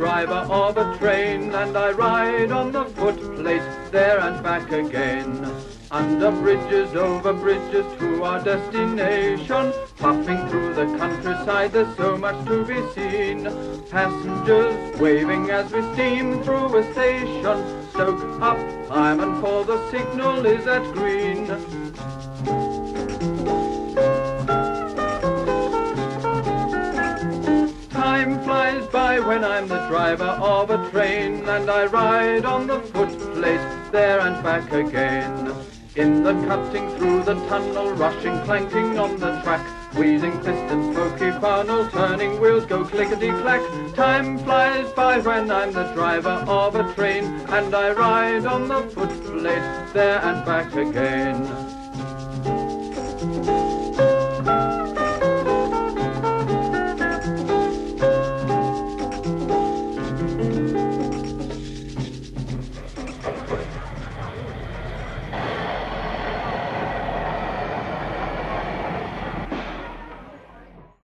driver of a train, and I ride on the footplate there and back again. Under bridges, over bridges to our destination, puffing through the countryside, there's so much to be seen. Passengers waving as we steam through a station, stoke up, fireman, for the signal is at green. Time flies by when I'm the driver of a train, and I ride on the footplate there and back again. In the cutting through the tunnel, rushing, clanking on the track, wheezing pistons, smoky funnel, turning wheels go clickety-clack. Time flies by when I'm the driver of a train, and I ride on the footplate there and back again.